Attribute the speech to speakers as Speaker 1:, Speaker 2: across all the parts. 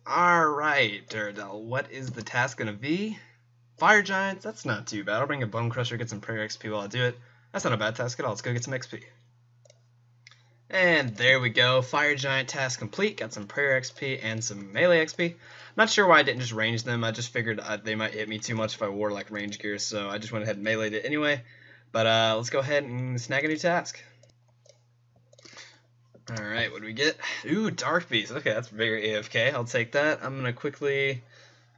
Speaker 1: Alright, Daredevil, what is the task gonna be? Fire Giants, that's not too bad. I'll bring a Bone Crusher, get some prayer XP while I do it. That's not a bad task at all. Let's go get some XP. And there we go. Fire Giant task complete. Got some prayer XP and some melee XP. Not sure why I didn't just range them. I just figured they might hit me too much if I wore like range gear, so I just went ahead and meleeed it anyway. But let's go ahead and snag a new task. Alright, what do we get? Ooh, Dark Beast. Okay, that's very AFK. I'll take that. I'm going to quickly...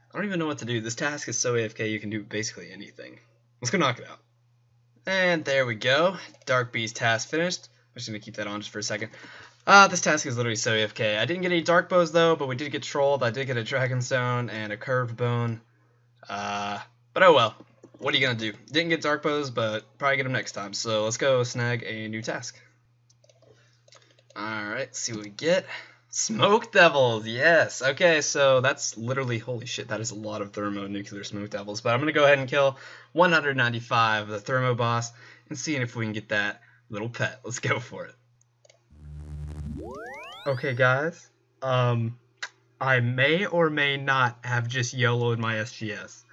Speaker 1: I don't even know what to do. This task is so AFK you can do basically anything. Let's go knock it out. And there we go. Dark Beast task finished. I'm just going to keep that on just for a second. This task is literally so AFK. I didn't get any Dark Bows though, but we did get trolled. I did get a Dragonstone and a Curved Bone. But oh well. What are you going to do? Didn't get Dark Bows, but probably get them next time. So let's go snag a new task. Alright, see what we get. Smoke Devils, yes. Okay, so that's literally, holy shit, that is a lot of thermonuclear Smoke Devils. But I'm going to go ahead and kill 195 of the Thermo Boss and see if we can get that little pet. Let's go for it. Okay, guys. I may or may not have just YOLO'd my SGS.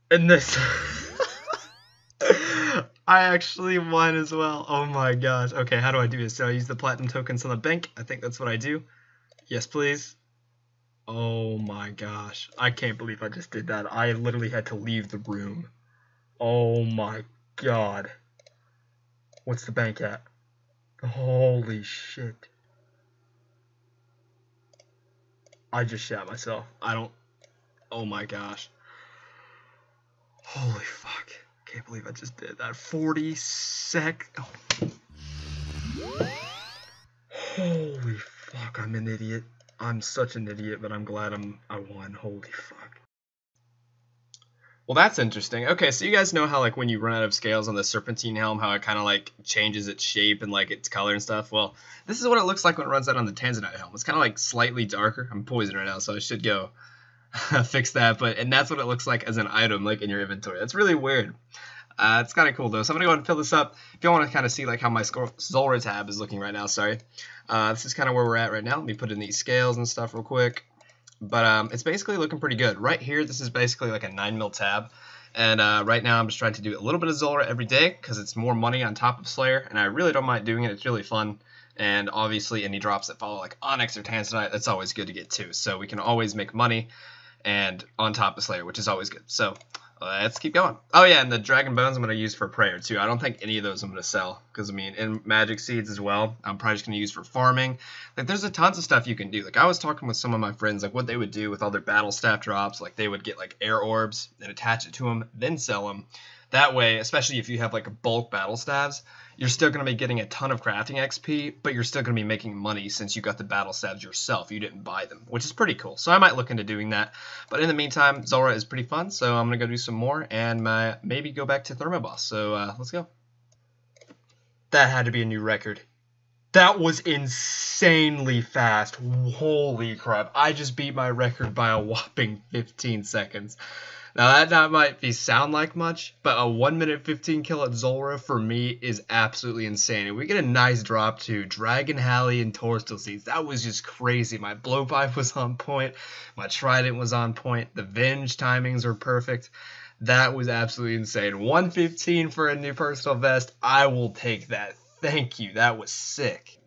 Speaker 1: And this... I actually won as well. Oh my gosh. Okay, how do I do this? Do I use the platinum tokens on the bank? I think that's what I do. Yes, please. Oh my gosh. I can't believe I just did that. I literally had to leave the room. Oh my god. What's the bank at? Holy shit. I just shat myself. I don't... Oh my gosh. Holy fuck. Can't believe I just did that. 40 sec. Oh. Holy fuck, I'm an idiot. I'm such an idiot, but I'm glad I won. Holy fuck. Well, that's interesting. Okay, so you guys know how like when you run out of scales on the Serpentine Helm, how it kind of like changes its shape and like its color and stuff? Well, this is what it looks like when it runs out on the Tanzanite Helm. It's kind of like slightly darker. I'm poisoned right now, so I should go fix that, and that's what it looks like as an item like in your inventory. That's really weird. It's kind of cool though, so I'm gonna go ahead and fill this up. If you want to kind of see like how my Zulrah tab is looking right now, sorry. This is kind of where we're at right now. Let me put in these scales and stuff real quick. But it's basically looking pretty good. Right here, this is basically like a 9mm tab. And right now I'm just trying to do a little bit of Zulrah every day because it's more money on top of Slayer, and I really don't mind doing it. It's really fun. And obviously any drops that follow like Onyx or Tanzanite, that's always good to get too. So we can always make money and on top of Slayer, which is always good. So let's keep going. Oh yeah, and the Dragon Bones I'm going to use for prayer too. I don't think any of those I'm going to sell because I mean, and Magic Seeds as well. I'm probably just going to use for farming. Like there's a tons of stuff you can do. Like I was talking with some of my friends like what they would do with all their battle staff drops. Like they would get like air orbs and attach it to them, then sell them. That way, especially if you have like a bulk battle staves, you're still going to be getting a ton of crafting XP, but you're still going to be making money since you got the battle staves yourself. You didn't buy them, which is pretty cool. So I might look into doing that. But in the meantime, Zulrah is pretty fun, so I'm going to go do some more and maybe go back to Thermo Boss. So let's go. That had to be a new record. That was insanely fast. Holy crap. I just beat my record by a whopping 15 seconds. Now that might sound like much, but a 1 minute 15 kill at Zulrah for me is absolutely insane. And we get a nice drop to Dragon Halley and Torstal Seeds. That was just crazy. My blowpipe was on point. My trident was on point. The Venge timings were perfect. That was absolutely insane. 115 for a new personal best. I will take that. Thank you. That was sick.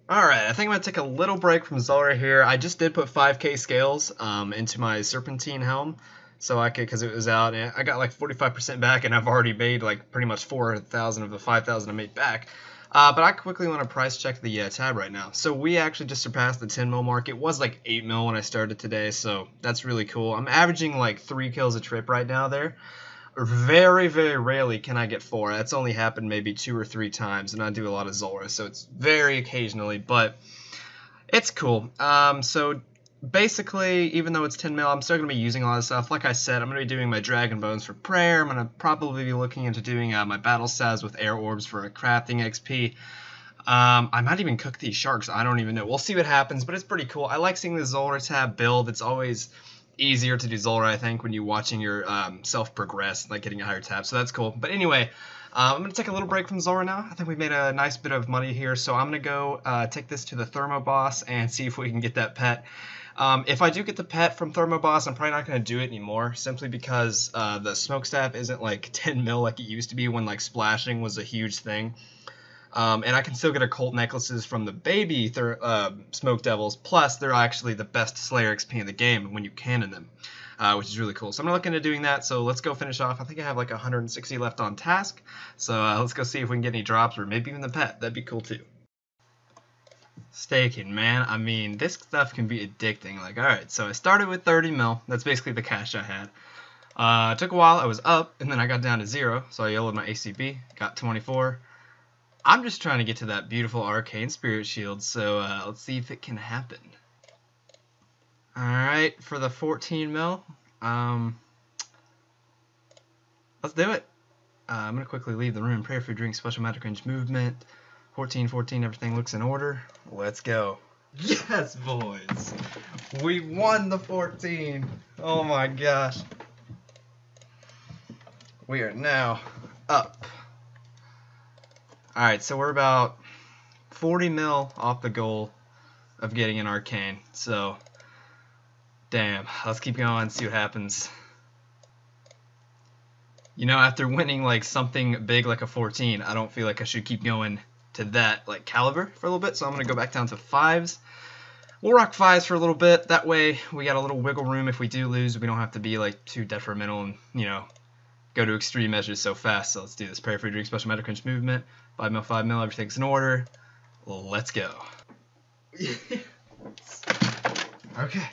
Speaker 1: Alright, I think I'm going to take a little break from Zulrah here. I just did put 5k scales into my Serpentine Helm. So I could, because it was out, and I got like 45% back, and I've already made like pretty much 4,000 of the 5,000 I made back. But I quickly want to price check the tab right now. So we actually just surpassed the 10 mil mark. It was like 8 mil when I started today, so that's really cool. I'm averaging like 3 kills a trip right now there. Very, very rarely can I get 4. That's only happened maybe 2 or 3 times, and I do a lot of Zulrah, so it's very occasionally, but it's cool. So basically, even though it's 10 mil, I'm still going to be using a lot of stuff. Like I said, I'm going to be doing my Dragon Bones for prayer. I'm going to probably be looking into doing my battle stabs with air orbs for a crafting XP. I might even cook these sharks. I don't even know. We'll see what happens, but it's pretty cool. I like seeing the Zulrah tab build. It's always easier to do Zulrah, I think, when you're watching your self progress, like getting a higher tab. So that's cool. But anyway, I'm going to take a little break from Zulrah now. I think we made a nice bit of money here, so I'm going to go take this to the Thermo Boss and see if we can get that pet. If I do get the pet from Thermo Boss, I'm probably not going to do it anymore, simply because the smokestaff isn't like 10 mil like it used to be when like splashing was a huge thing. And I can still get occult necklaces from the baby Smoke Devils, plus they're actually the best Slayer XP in the game when you cannon them, which is really cool. So I'm not looking at doing that, so let's go finish off. I think I have like 160 left on task, so let's go see if we can get any drops, or maybe even the pet. That'd be cool too. Staking, man. I mean, this stuff can be addicting. Like, alright, so I started with 30 mil. That's basically the cash I had. It took a while. I was up, and then I got down to 0, so I yellowed my ACB, got 24. I'm just trying to get to that beautiful Arcane Spirit Shield, so let's see if it can happen. Alright, for the 14 mil, let's do it. I'm going to quickly leave the room. Prayer for drink, special magic range movement. 14, 14, everything looks in order. Let's go. Yes, boys! We won the 14! Oh my gosh. We are now up. Alright, so we're about 40 mil off the goal of getting an Arcane. So, damn. Let's keep going, see what happens. You know, after winning like something big like a 14, I don't feel like I should keep going to that like caliber for a little bit, so I'm going to go back down to 5s. We'll rock 5s for a little bit. That way we got a little wiggle room. If we do lose, we don't have to be like too detrimental and, you know, go to extreme measures so fast. So let's do this. Prayer for drink, special magic range movement. 5 mil, 5 mil, everything's in order. Let's go. Okay.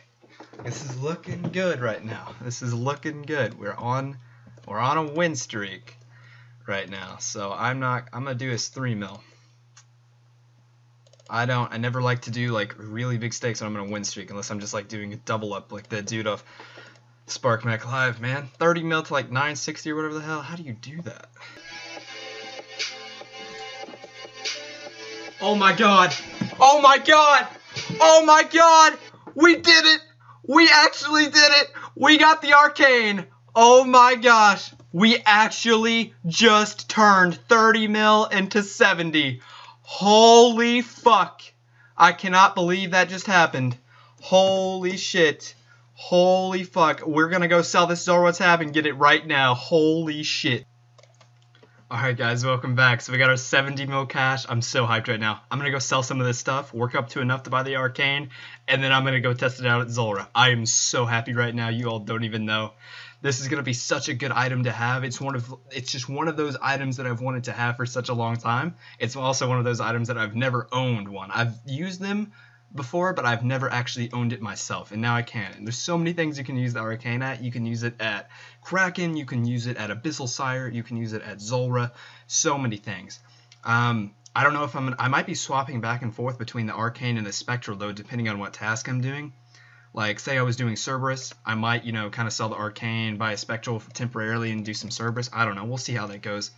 Speaker 1: This is looking good right now. This is looking good. We're on a win streak right now. So I'm gonna do this 3 mil. I never like to do like really big stakes when I'm in a win streak unless I'm just like doing a double up like the dude off Spark Mac Live, man. 30 mil to like 960 or whatever the hell. How do you do that? Oh my god! Oh my god! Oh my god! We did it! We actually did it! We got the Arcane! Oh my gosh! We actually just turned 30 mil into 70. Holy fuck. I cannot believe that just happened. Holy shit. Holy fuck. We're gonna go sell this Zulrah tab and get it right now. Holy shit. Alright guys, welcome back. So we got our 70 mil cash. I'm so hyped right now. I'm gonna go sell some of this stuff, work up to enough to buy the Arcane, and then I'm gonna go test it out at Zulrah. I am so happy right now. You all don't even know. This is gonna be such a good item to have. It's just one of those items that I've wanted to have for such a long time. It's also one of those items that I've never owned one. I've used them before, but I've never actually owned it myself, and now I can. And there's so many things you can use the Arcane at. You can use it at Kraken, you can use it at Abyssal Sire, you can use it at Zulrah, so many things. I don't know if I might be swapping back and forth between the Arcane and the Spectral though, depending on what task I'm doing. Like, say I was doing Cerberus, I might, you know, kind of sell the Arcane, buy a Spectral temporarily, and do some Cerberus. I don't know. We'll see how that goes.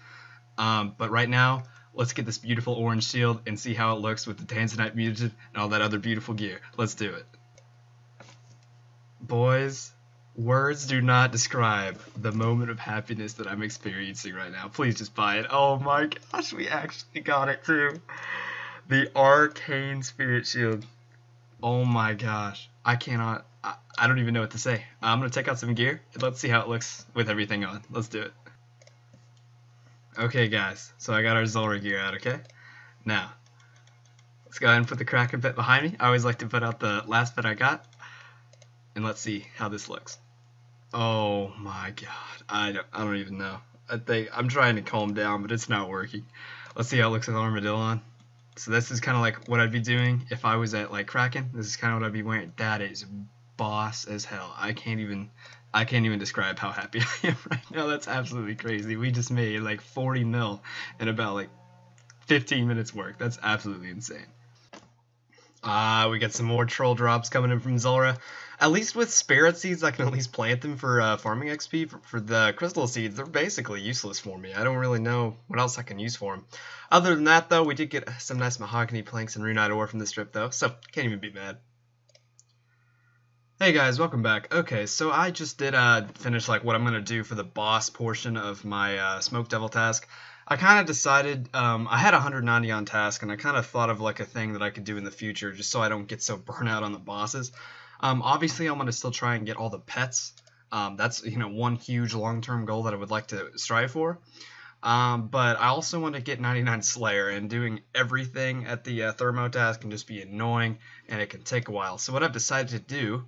Speaker 1: But right now, let's get this beautiful orange shield and see how it looks with the Tanzanite mutative and all that other beautiful gear. Let's do it. Boys, words do not describe the moment of happiness that I'm experiencing right now. Please just buy it. Oh my gosh, we actually got it too. The Arcane Spirit Shield. Oh my gosh. I don't even know what to say. I'm going to take out some gear and let's see how it looks with everything on. Let's do it. Okay guys, so I got our Zulrah gear out, okay? Now, let's go ahead and put the Kraken pet behind me. I always like to put out the last pet I got. And let's see how this looks. Oh my god, I don't even know. I'm trying to calm down, but it's not working. Let's see how it looks with Armadillon. So this is kind of like what I'd be doing if I was at like Kraken. This is kind of what I'd be wearing. That is boss as hell. I can't even describe how happy I am right now. That's absolutely crazy. We just made like 40 mil in about like 15 minutes work. That's absolutely insane. We got some more troll drops coming in from Zulrah. At least with Spirit Seeds, I can at least plant them for farming XP. For the Crystal Seeds, they're basically useless for me. I don't really know what else I can use for them. Other than that, though, we did get some nice Mahogany Planks and Runite Ore from this trip, though, so can't even be mad. Hey guys, welcome back. Okay, so I just did finish like what I'm gonna do for the boss portion of my Smoke Devil task. I kind of decided, I had 190 on task, and I kind of thought of like a thing that I could do in the future just so I don't get so burnt out on the bosses. Obviously, I'm going to still try and get all the pets. That's, one huge long-term goal that I would like to strive for. But I also want to get 99 Slayer, and doing everything at the Thermo task can just be annoying, and it can take a while. So what I've decided to do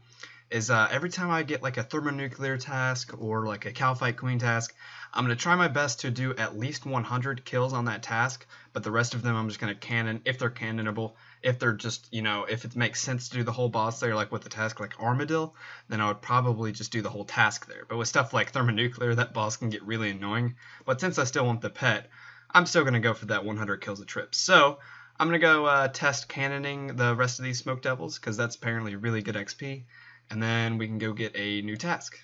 Speaker 1: is every time I get like a thermonuclear task or like a Cow Fight Queen task, I'm going to try my best to do at least 100 kills on that task, but the rest of them I'm just going to cannon if they're cannonable. If they're just, if it makes sense to do the whole boss there, like with the task like Armadillo, then I would probably just do the whole task there. But with stuff like Thermonuclear, that boss can get really annoying. But since I still want the pet, I'm still going to go for that 100 kills a trip. So I'm going to go test cannoning the rest of these Smoke Devils, because that's apparently really good XP. And then we can go get a new task.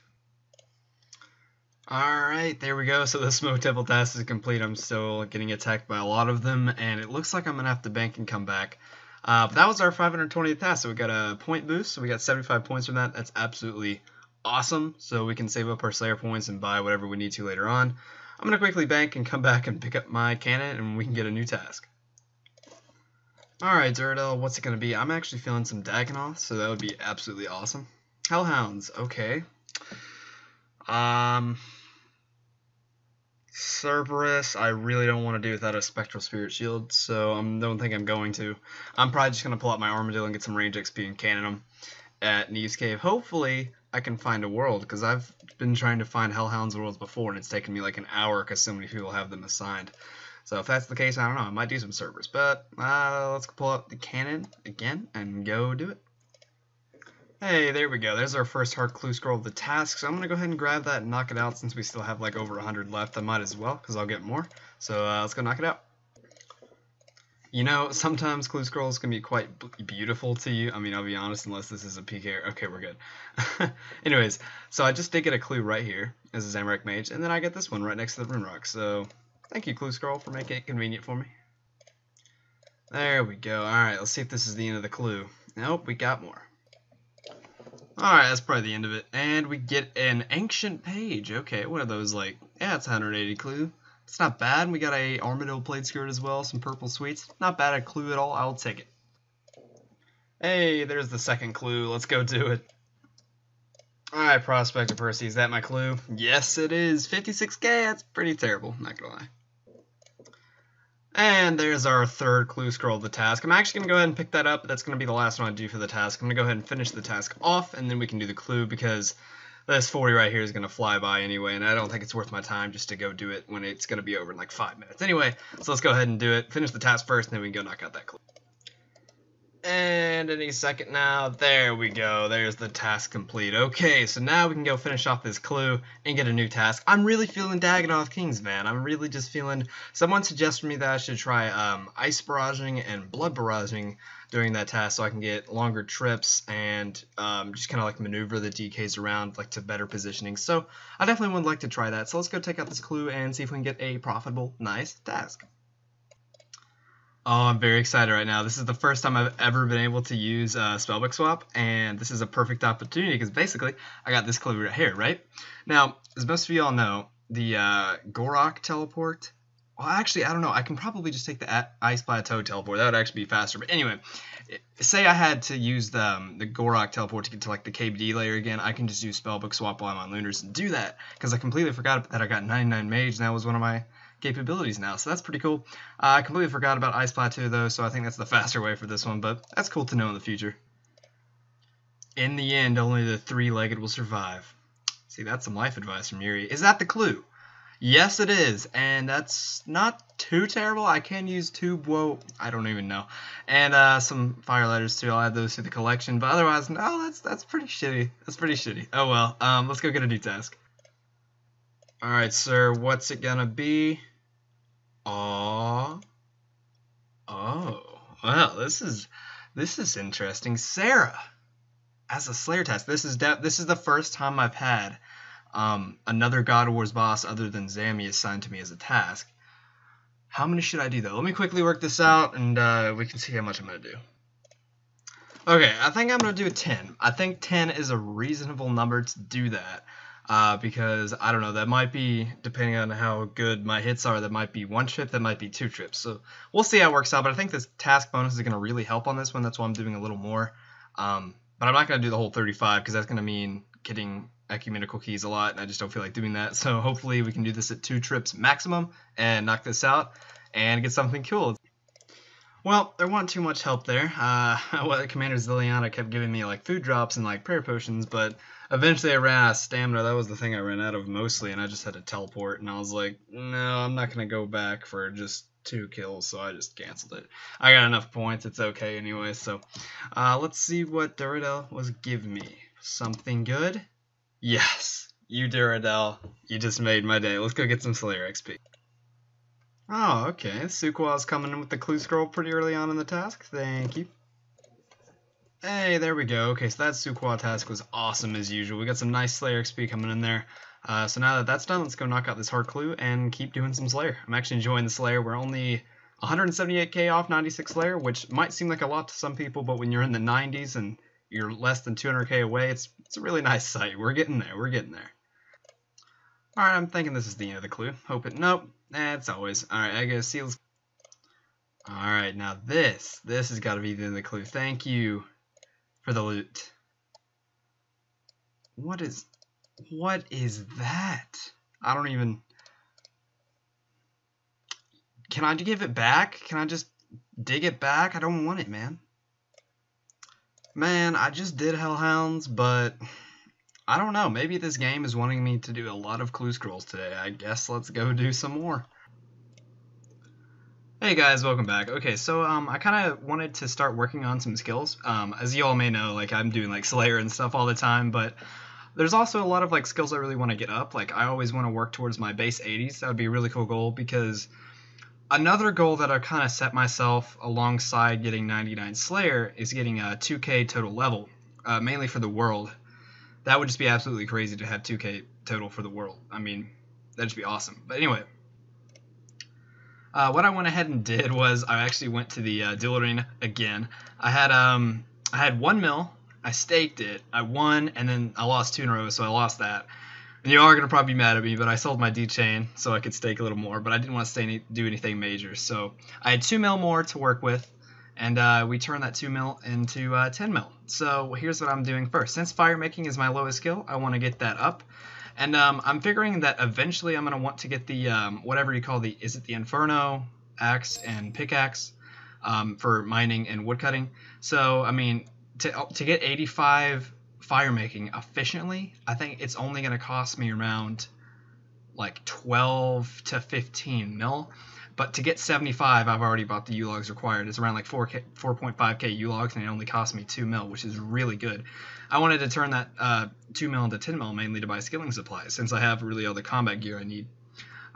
Speaker 1: Alright, there we go. So the Smoke Devil task is complete. I'm still getting attacked by a lot of them, and it looks like I'm going to have to bank and come back. But that was our 520th task, so we got a point boost, so we got 75 points from that. That's absolutely awesome, so we can save up our Slayer points and buy whatever we need to later on. I'm going to quickly bank and come back and pick up my cannon, and we can get a new task. Alright, Duradel, what's it going to be? I'm actually feeling some Dagannoth, so that would be absolutely awesome. Hellhounds, okay. Cerberus, I really don't want to do without a Spectral Spirit Shield, so I don't think I'm going to. I'm probably just going to pull out my Armadillo and get some range XP and cannon them at Neve's Cave. Hopefully, I can find a world, because I've been trying to find Hellhounds worlds before, and it's taken me like an hour because so many people have them assigned. So if that's the case, I don't know, I might do some Cerberus. But let's pull out the cannon again and go do it. Hey, there we go. There's our first Heart Clue Scroll of the task. So I'm going to go ahead and grab that and knock it out since we still have like over 100 left. I might as well because I'll get more. So let's go knock it out. Sometimes Clue Scrolls can be quite beautiful to you. I mean, I'll be honest, unless this is a PK. Okay, we're good. Anyways, so I just did get a clue right here as a Zamorak Mage, and then I get this one right next to the Rune Rock. So thank you, Clue Scroll, for making it convenient for me. There we go. Alright, let's see if this is the end of the clue. Nope, we got more. Alright, that's probably the end of it. And we get an Ancient Page. Okay, what are those like? Yeah, it's 180 clue. It's not bad. We got a Armadillo Plate Skirt as well, some purple sweets. Not bad a clue at all. I'll take it. Hey, there's the second clue. Let's go do it. Alright, Prospector Percy, is that my clue? Yes, it is. 56k, that's pretty terrible, not gonna lie. And there's our third clue scroll of the task. I'm actually going to go ahead and pick that up. That's going to be the last one I do for the task. I'm going to go ahead and finish the task off, and then we can do the clue, because this 40 right here is going to fly by anyway, and I don't think it's worth my time just to go do it when it's going to be over in like 5 minutes. Anyway, so let's go ahead and do it. Finish the task first, and then we can go knock out that clue. And any second now, there we go. There's the task complete. Okay, so now we can go finish off this clue and get a new task. I'm really feeling Dagannoth Kings, man. I'm really just feeling... Someone suggested me that I should try Ice Barraging and Blood Barraging during that task so I can get longer trips and just kind of like maneuver the DKs around like to better positioning. So I definitely would like to try that. So let's go take out this clue and see if we can get a profitable, nice task. Oh, I'm very excited right now. This is the first time I've ever been able to use Spellbook Swap, and this is a perfect opportunity because basically I got this clue right here, right? Now, as most of you all know, the Gorok teleport, well, actually, I don't know. I can probably just take the Ice Plateau teleport. That would actually be faster. But anyway, say I had to use the Gorok teleport to get to like the KBD layer again, I can just use Spellbook Swap while I'm on Lunars and do that because I completely forgot that I got 99 Mage, and that was one of my capabilities now, so that's pretty cool. I completely forgot about Ice Plateau though, so I think that's the faster way for this one, but that's cool to know in the future. In the end, only the three-legged will survive. See, that's some life advice from Yuri. Is that the clue? Yes, it is, and that's not too terrible. I can use tube, whoa, I don't even know, and some fire letters too. I'll add those to the collection, but otherwise, no, that's pretty shitty. That's pretty shitty. Oh well. Let's go get a new task. All right, sir. What's it gonna be? Oh, well, this is interesting. Sarah, as a Slayer task. This is the first time I've had another God of War's boss other than Zami assigned to me as a task. How many should I do though? Let me quickly work this out, and we can see how much I'm gonna do. Okay, I think I'm gonna do 10. I think 10 is a reasonable number to do that. because I don't know, that might be, depending on how good my hits are, that might be 1 trip, that might be 2 trips. So we'll see how it works out, but I think this task bonus is going to really help on this one. That's why I'm doing a little more. But I'm not going to do the whole 35 because that's going to mean getting ecumenical keys a lot, and I just don't feel like doing that. So hopefully we can do this at 2 trips maximum and knock this out and get something cool. Well, there wasn't too much help there. Commander Zilliana kept giving me like food drops and like prayer potions, but eventually I ran out of stamina. That was the thing I ran out of mostly, and I just had to teleport, and I was like, no, I'm not going to go back for just 2 kills, so I just canceled it. I got enough points, it's okay anyway, so let's see what Duradel was giving me. Something good? Yes, you Duradel, you just made my day. Let's go get some Slayer XP. Oh, okay. Suqua's coming in with the clue scroll pretty early on in the task. Thank you. Hey, there we go. Okay, so that Suqua task was awesome as usual. We got some nice Slayer XP coming in there. So now that that's done, let's go knock out this hard clue and keep doing some Slayer. I'm actually enjoying the Slayer. We're only 178k off 96 Slayer, which might seem like a lot to some people, but when you're in the 90s and you're less than 200k away, it's a really nice sight. We're getting there. We're getting there. Alright, I'm thinking this is the end of the clue. Hope it. Nope. It's always. Alright, I guess seals. Alright, now this has got to be the end of the clue. Thank you for the loot. What is that? I don't even. Can I give it back? Can I just dig it back? I don't want it, man. Man, I just did Hellhounds, but I don't know. Maybe this game is wanting me to do a lot of clue scrolls today. I guess let's go do some more. Hey guys, welcome back. Okay, so I kind of wanted to start working on some skills. As you all may know, like I'm doing like Slayer and stuff all the time, but there's also a lot of like skills I really want to get up. Like I always want to work towards my base 80s. That would be a really cool goal, because another goal that I kind of set myself alongside getting 99 Slayer is getting a 2k total level, mainly for the world. That would just be absolutely crazy to have 2k total for the world. I mean, that'd just be awesome. But anyway, what I went ahead and did was I actually went to the duel arena again. I had 1 mil. I staked it. I won, and then I lost 2 in a row, so I lost that. And you all are gonna probably be mad at me, but I sold my D chain so I could stake a little more. But I didn't want to do anything major, so I had 2 mil more to work with. And we turned that 2 mil into 10 mil. So here's what I'm doing first. Since fire making is my lowest skill, I want to get that up. And I'm figuring that eventually I'm going to want to get the, whatever you call the, is it the Inferno axe and pickaxe for mining and woodcutting. So, I mean, to get 85 fire making efficiently, I think it's only going to cost me around like 12 to 15 mil. But to get 75, I've already bought the U-Logs required. It's around like 4.5k U-Logs, and it only cost me 2 mil, which is really good. I wanted to turn that 2 mil into 10 mil mainly to buy skilling supplies, since I have really all the combat gear I need.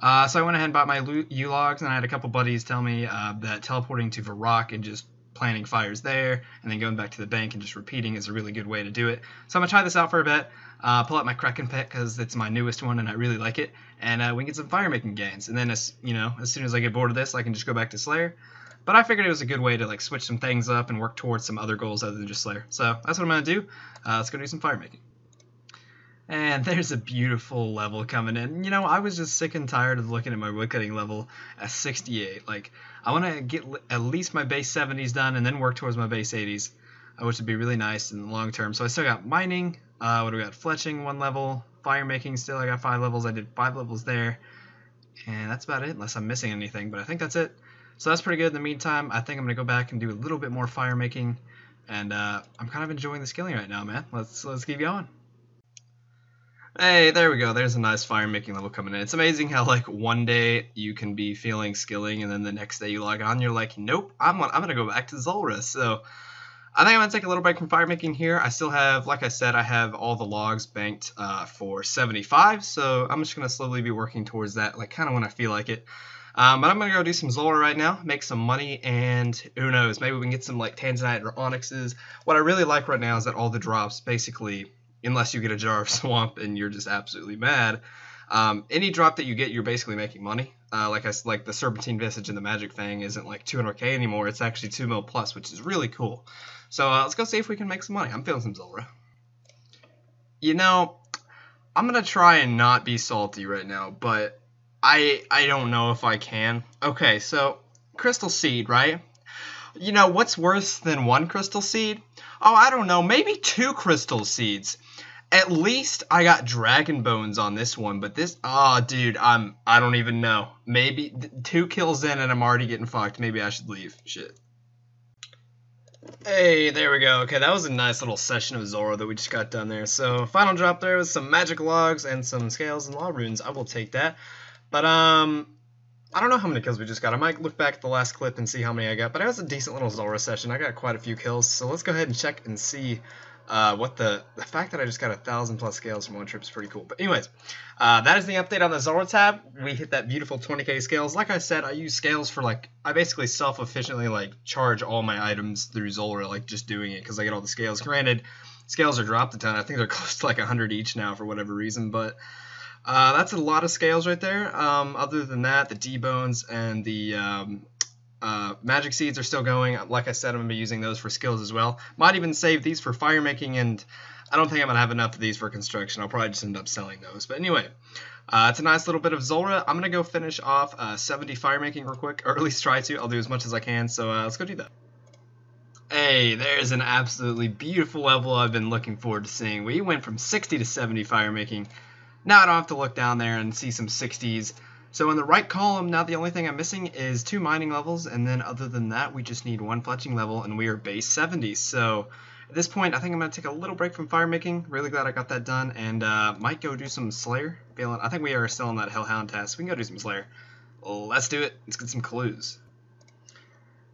Speaker 1: So I went ahead and bought my U-Logs, and I had a couple buddies tell me that teleporting to Varrock and just planting fires there, and then going back to the bank and just repeating is a really good way to do it. So I'm going to try this out for a bit. Pull out my Kraken pet because it's my newest one and I really like it, and we can get some fire making gains. And then as soon as I get bored of this, I can just go back to Slayer. But I figured it was a good way to like switch some things up and work towards some other goals other than just Slayer. So that's what I'm gonna do. Let's go do some fire making. And there's a beautiful level coming in. I was just sick and tired of looking at my woodcutting level at 68. Like, I want to get at least my base 70s done and then work towards my base 80s, which would be really nice in the long term. So I still got mining. What do we got? Fletching 1 level. Fire making still. I got 5 levels. I did 5 levels there. And that's about it, unless I'm missing anything. But I think that's it. So that's pretty good. In the meantime, I think I'm going to go back and do a little bit more fire making. And I'm kind of enjoying the skilling right now, man. Let's keep going. Hey, there we go. There's a nice fire making level coming in. It's amazing how like one day you can be feeling skilling, and then the next day you log on, you're like, nope, I'm gonna go back to Zulrah. So I think I'm gonna take a little break from fire making here. I still have, like I said, I have all the logs banked for 75. So I'm just gonna slowly be working towards that, like kind of when I feel like it. But I'm gonna go do some Zulrah right now, make some money, and who knows, maybe we can get some like Tanzanite or Onyxes. What I really like right now is that all the drops basically, unless you get a Jar of Swamp and you're just absolutely mad, any drop that you get, you're basically making money. Like the Serpentine Visage and the Magic Fang isn't like 200k anymore. It's actually 2 mil plus, which is really cool. So let's go see if we can make some money. I'm feeling some Zulrah. I'm gonna try and not be salty right now, but I don't know if I can. Okay, so crystal seed, right? You know, what's worse than one crystal seed? Oh, I don't know, maybe 2 crystal seeds. At least I got dragon bones on this one, but this, oh, dude, I don't even know. Maybe 2 kills in and I'm already getting fucked. Maybe I should leave. Shit. Hey, there we go. Okay, that was a nice little session of Zulrah that we just got done there. So, final drop there was some magic logs and some scales and law runes. I will take that. But, I don't know how many kills we just got. I might look back at the last clip and see how many I got. But it was a decent little Zulrah session. I got quite a few kills. So let's go ahead and check and see what the fact that I just got 1,000+ scales from one trip is pretty cool. But anyways, that is the update on the Zulrah tab. We hit that beautiful 20k scales. Like I said, I use scales for like, I basically self-efficiently like charge all my items through Zulrah, like just doing it because I get all the scales. Granted, scales are dropped a ton. I think they're close to like 100 each now for whatever reason, but that's a lot of scales right there. Other than that, the D-bones and the magic seeds are still going. Like I said, I'm going to be using those for skills as well. Might even save these for fire making, and I don't think I'm going to have enough of these for construction. I'll probably just end up selling those. But anyway, it's a nice little bit of Zulrah. I'm going to go finish off 70 fire making real quick, or at least try to. I'll do as much as I can, so let's go do that. Hey, there's an absolutely beautiful level I've been looking forward to seeing. We went from 60 to 70 fire making. Now I don't have to look down there and see some 60s. So in the right column, now the only thing I'm missing is 2 mining levels, and then other than that, we just need 1 fletching level, and we are base 70. So at this point, I think I'm going to take a little break from fire making. Really glad I got that done, and might go do some Slayer. I think we are still on that Hellhound task. We can go do some Slayer. Let's do it. Let's get some clues.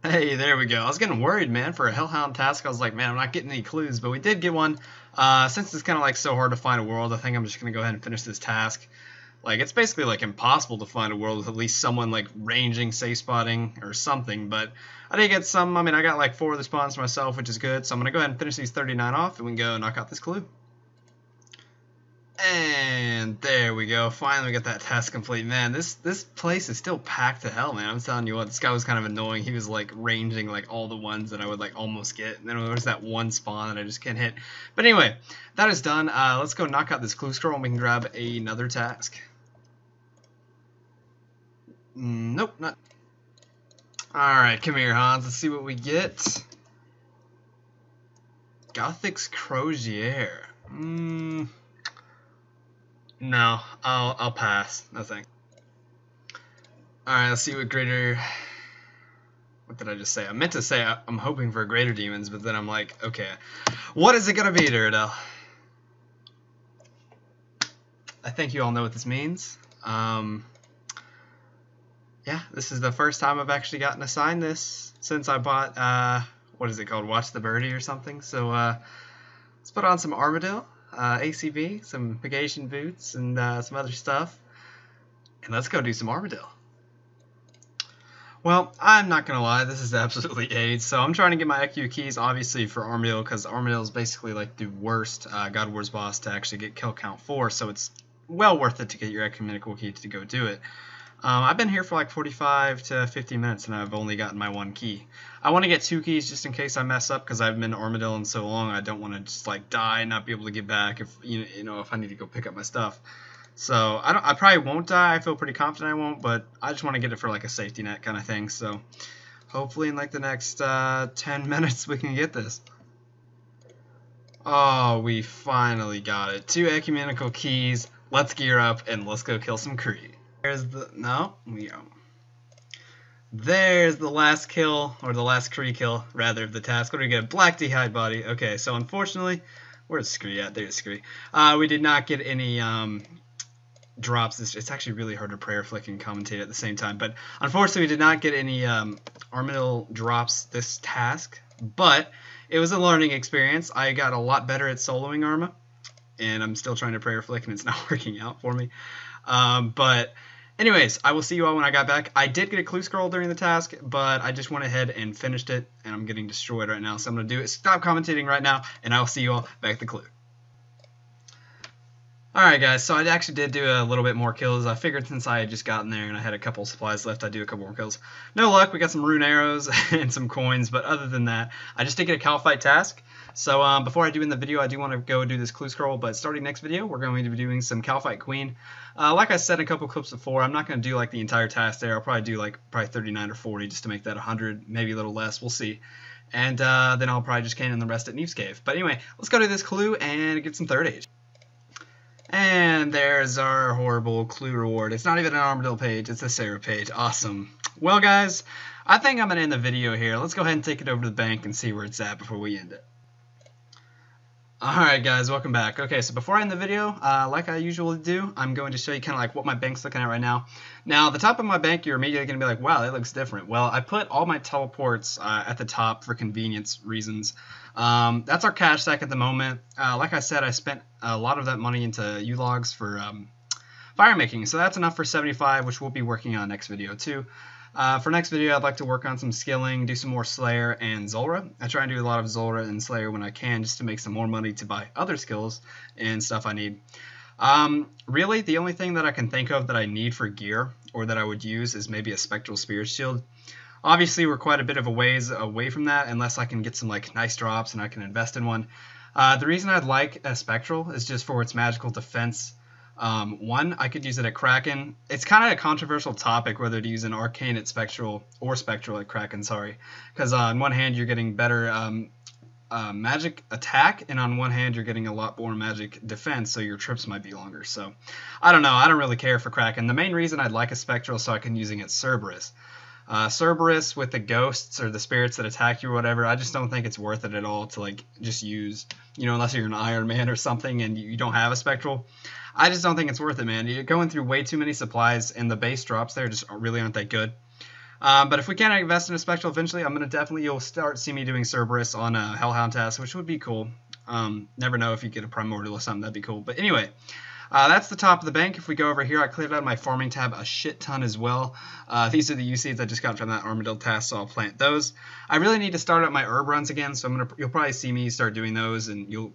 Speaker 1: Hey, there we go. I was getting worried, man, for a Hellhound task. I was like, man, I'm not getting any clues, but we did get one. Since it's kind of like so hard to find a world, I think I'm just going to go ahead and finish this task. Like, it's basically like impossible to find a world with at least someone like ranging, safe spotting, or something, but I did get some. I mean, I got like 4 of the spawns myself, which is good, so I'm going to go ahead and finish these 39 off, and we can go knock out this clue. And there we go. Finally, we got that task complete. Man, this place is still packed to hell, man. I'm telling you what, this guy was kind of annoying. He was like ranging like all the ones that I would like almost get, and then there was that one spawn that I just can't hit. But anyway, that is done. Let's go knock out this clue scroll, and we can grab another task. Nope, not. Alright, come here, Hans. Let's see what we get. Gothic's Crozier. No, I'll pass. No thanks. Alright, let's see what greater. What did I just say? I meant to say I'm hoping for greater demons, but then I'm like, okay, what is it gonna be, Duradel? I think you all know what this means. Yeah, this is the first time I've actually gotten assigned this since I bought, what is it called, Watch the Birdie or something. So let's put on some Armadyl, ACB, some Pegation boots, and some other stuff. And let's go do some Armadyl. Well, I'm not going to lie, this is absolutely AIDS. So I'm trying to get my EQ keys, obviously, for Armadyl, because Armadyl is basically like the worst God Wars boss to actually get kill count for. So it's well worth it to get your ecumenical key to go do it. I've been here for like 45 to 50 minutes and I've only gotten my 1 key. I want to get 2 keys just in case I mess up because I've been to Armadyl in so long. I don't want to just like die and not be able to get back if you know if I need to go pick up my stuff. So I probably won't die. I feel pretty confident I won't, but I just want to get it for like a safety net kind of thing. So hopefully in like the next 10 minutes we can get this. Oh, we finally got it. 2 ecumenical keys. Let's gear up and let's go kill some Kree. There's the There's the last kill, or the last Kree kill, rather, of the task. What do we get? Black D'hide body. Okay, so unfortunately, where's Scree at? There's Scree. We did not get any drops. It's actually really hard to prayer flick and commentate at the same time, but unfortunately, we did not get any Armadyl drops this task, but it was a learning experience. I got a lot better at soloing Arma, and I'm still trying to prayer flick, and it's not working out for me. But anyways, I will see you all when I got back. I did get a clue scroll during the task, but I just went ahead and finished it, and I'm getting destroyed right now. So I'm going to do it. Stop commentating right now, and I'll see you all back at the clue. Alright guys, so I actually did do a little bit more kills. I figured since I had just gotten there and I had a couple supplies left, I'd do a couple more kills. No luck, we got some rune arrows and some coins, but other than that, I just did get a Calphite task. So before I do in the video, I do want to go do this clue scroll, but starting next video, we're going to be doing some Kalphite Queen. Like I said in a couple clips before, I'm not going to do like the entire task there. I'll probably do like 39 or 40 just to make that 100, maybe a little less. We'll see. And then I'll probably just cannon the rest at Neve's Cave. But anyway, let's go to this clue and get some third age. And there's our horrible clue reward. It's not even an Armadillo page, it's a Sarah page. Awesome. Well, guys, I think I'm going to end the video here. Let's go ahead and take it over to the bank and see where it's at before we end it. Alright guys, welcome back. Okay, so before I end the video, like I usually do, I'm going to show you kind of like what my bank's looking at right now. Now, the top of my bank, you're immediately going to be like, wow, that looks different. Well, I put all my teleports at the top for convenience reasons. That's our cash stack at the moment. Like I said, I spent a lot of that money into U-Logs for fire making, so that's enough for 75, which we'll be working on next video too. For next video, I'd like to work on some skilling, do some more Slayer and Zulrah. I try and do a lot of Zulrah and Slayer when I can, just to make some more money to buy other skills and stuff I need. Really, the only thing that I can think of that I need for gear, or that I would use, is maybe a Spectral Spirit Shield. Obviously, we're quite a bit of a ways away from that, unless I can get some like nice drops and I can invest in one. The reason I'd like a Spectral is just for its magical defense. One, I could use it at Kraken. It's kind of a controversial topic whether to use an Arcane at Spectral or Spectral at Kraken, sorry. Because on one hand, you're getting better magic attack, and on one hand, you're getting a lot more magic defense, so your trips might be longer. So, I don't know. I don't really care for Kraken. The main reason I'd like a Spectral is so I can use it at Cerberus. Cerberus with the ghosts or the spirits that attack you or whatever, I just don't think it's worth it at all to like just use, you know, unless you're an Iron Man or something and you don't have a Spectral. I just don't think it's worth it, man. You're going through way too many supplies, and the base drops there just really aren't that good. But if we can invest in a Spectral eventually, I'm going to definitely, you'll start seeing me doing Cerberus on a Hellhound task, which would be cool. Never know if you get a Primordial or something, that'd be cool. But anyway, that's the top of the bank. If we go over here, I cleared out my farming tab a shit ton as well. These are the U-seeds I just got from that Armadillo task, so I'll plant those. I really need to start up my herb runs again, so you'll probably see me start doing those, and you'll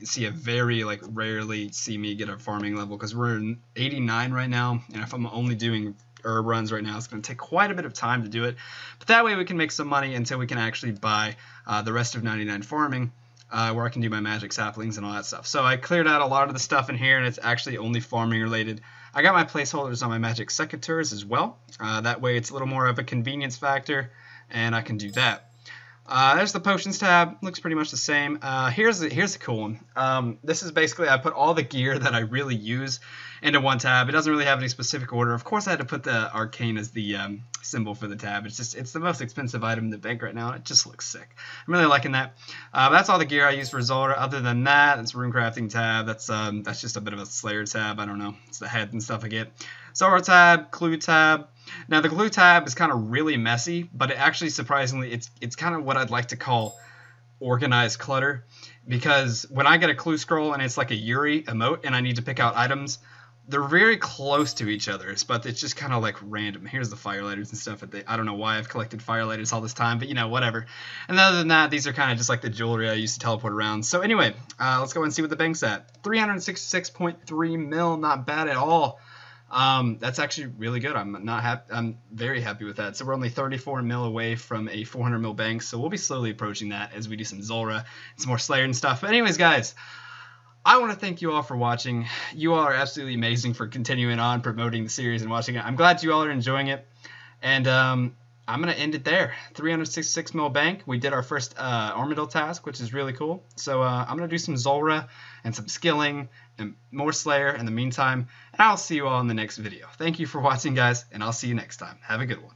Speaker 1: see a very like rarely see me get a farming level, because we're in 89 right now, and if I'm only doing herb runs right now, it's going to take quite a bit of time to do it. But that way we can make some money until we can actually buy the rest of 99 farming. Where I can do my magic saplings and all that stuff. So I cleared out a lot of the stuff in here, and it's actually only farming related. I got my placeholders on my magic secateurs as well. That way it's a little more of a convenience factor, and I can do that. There's the potions tab. Looks pretty much the same. Here's a cool one. This is basically, I put all the gear that I really use into one tab. It doesn't really have any specific order. Of course, I had to put the arcane as the symbol for the tab. It's the most expensive item in the bank right now. It just looks sick. I'm really liking that. That's all the gear I use for Zulrah. Other than that, it's rune crafting tab. That's just a bit of a Slayer tab. I don't know. It's the head and stuff I get. Zulrah tab, clue tab. Now the clue tab is kind of really messy, but it actually surprisingly it's kind of what I'd like to call organized clutter, because when I get a clue scroll and it's like a Yuri emote and I need to pick out items, they're very close to each other, but it's just kind of like random. Here's the firelighters and stuff. I don't know why I've collected firelighters all this time, but you know, whatever. And other than that, these are kind of just like the jewelry I used to teleport around. So anyway, let's go and see what the bank's at. 366.3 mil, not bad at all. That's actually really good. I'm very happy with that. So we're only 34 mil away from a 400 mil bank, so we'll be slowly approaching that as we do some Zulrah and some more Slayer and stuff. But anyways, guys, I want to thank you all for watching. You all are absolutely amazing for continuing on promoting the series and watching it. I'm glad you all are enjoying it, and I'm going to end it there. 366 mil bank. We did our first Armadillo task, which is really cool. So I'm going to do some Zulrah and some skilling and more Slayer in the meantime, and I'll see you all in the next video. Thank you for watching, guys, and I'll see you next time. Have a good one.